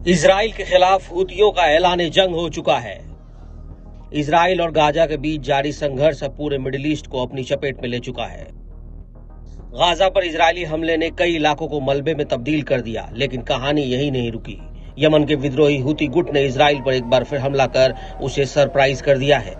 Israel के खिलाफ हुतियों का ऐलान जंग हो चुका है। इजराइल और गाजा के बीच जारी संघर्ष अब पूरे मिडिल ईस्ट को अपनी चपेट में ले चुका है। गाजा पर इजरायली हमले ने कई इलाकों को मलबे में तब्दील कर दिया, लेकिन कहानी यही नहीं रुकी। यमन के विद्रोही हुती गुट ने इजराइल पर एक बार फिर हमला कर उसे सरप्राइज कर दिया है।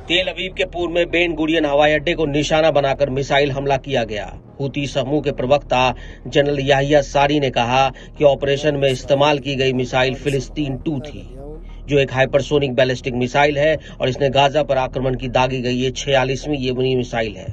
तेल अवीव के पूर्व में बेन गुरियन हवाई अड्डे को निशाना बनाकर मिसाइल हमला किया गया। हुती समूह के प्रवक्ता जनरल याहिया सारी ने कहा कि ऑपरेशन में इस्तेमाल की गई मिसाइल फिलिस्तीन 2 थी, जो एक हाइपरसोनिक बैलिस्टिक मिसाइल है और इसने गाजा पर आक्रमण की दागी गई ये 46वीं यमनी मिसाइल है।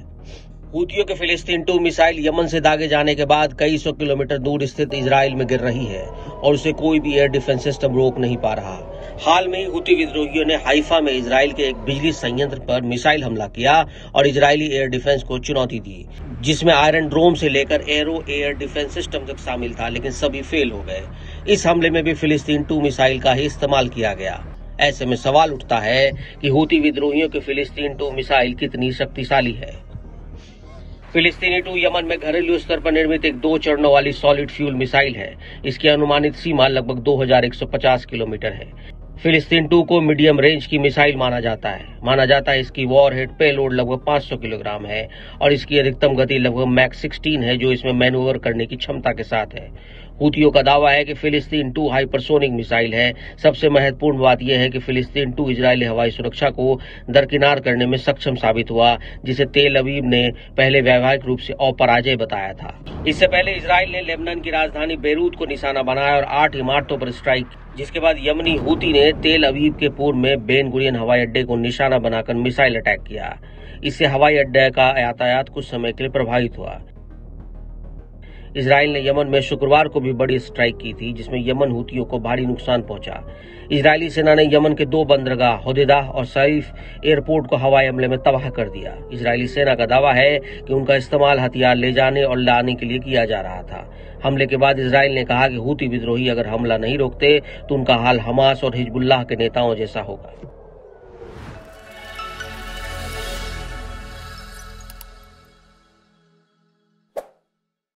हुतियों के फिलिस्तीन 2 मिसाइल यमन से दागे जाने के बाद कई सौ किलोमीटर दूर स्थित इजराइल में गिर रही है और उसे कोई भी एयर डिफेंस सिस्टम रोक नहीं पा रहा। हाल में ही हुती विद्रोहियों ने हाइफा में इजराइल के एक बिजली संयंत्र पर मिसाइल हमला किया और इजरायली एयर डिफेंस को चुनौती दी, जिसमें आयरन ड्रोम से लेकर एरो एयर डिफेंस सिस्टम तक शामिल था, लेकिन सभी फेल हो गए। इस हमले में भी फिलिस्तीन 2 मिसाइल का ही इस्तेमाल किया गया। ऐसे में सवाल उठता है कि हुती विद्रोहियों की फिलिस्तीन 2 मिसाइल कितनी शक्तिशाली है। फिलिस्तीनी 2 यमन में घरेलू स्तर पर निर्मित एक 2 चरणों वाली सॉलिड फ्यूल मिसाइल है। इसकी अनुमानित सीमा लगभग 2150 किलोमीटर है। फिलिस्तीन 2 को मीडियम रेंज की मिसाइल माना जाता है। इसकी वॉरहेड पेलोड लगभग 500 किलोग्राम है और इसकी अधिकतम गति लगभग मैक 16 है, जो इसमें मैनूवर करने की क्षमता के साथ है। हुतियों का दावा है कि फिलिस्तीन 2 हाइपरसोनिक मिसाइल है। सबसे महत्वपूर्ण बात यह है कि फिलिस्तीन 2 इजरायली हवाई सुरक्षा को दरकिनार करने में सक्षम साबित हुआ, जिसे तेल अवीव ने पहले वैवाहिक रूप से अपराजय बताया था। इससे पहले इजराइल ने लेबनान की राजधानी बेरूत को निशाना बनाया और 8 इमारतों पर स्ट्राइक, जिसके बाद यमनी हुती ने तेल अवीव के पूर्व में बेन गुरियन हवाई अड्डे को निशाना बनाकर मिसाइल अटैक किया। इससे हवाई अड्डे का यातायात कुछ समय के लिए प्रभावित हुआ। इजराइल ने यमन में शुक्रवार को भी बड़ी स्ट्राइक की थी, जिसमें यमन हुतियों को भारी नुकसान पहुंचा। इजरायली सेना ने यमन के 2 बंदरगाह होदेदाह और सईफ एयरपोर्ट को हवाई हमले में तबाह कर दिया। इजरायली सेना का दावा है कि उनका इस्तेमाल हथियार ले जाने और लाने के लिए किया जा रहा था। हमले के बाद इजराइल ने कहा कि हुती विद्रोही अगर हमला नहीं रोकते तो उनका हाल हमास और हिजबुल्लाह के नेताओं जैसा होगा।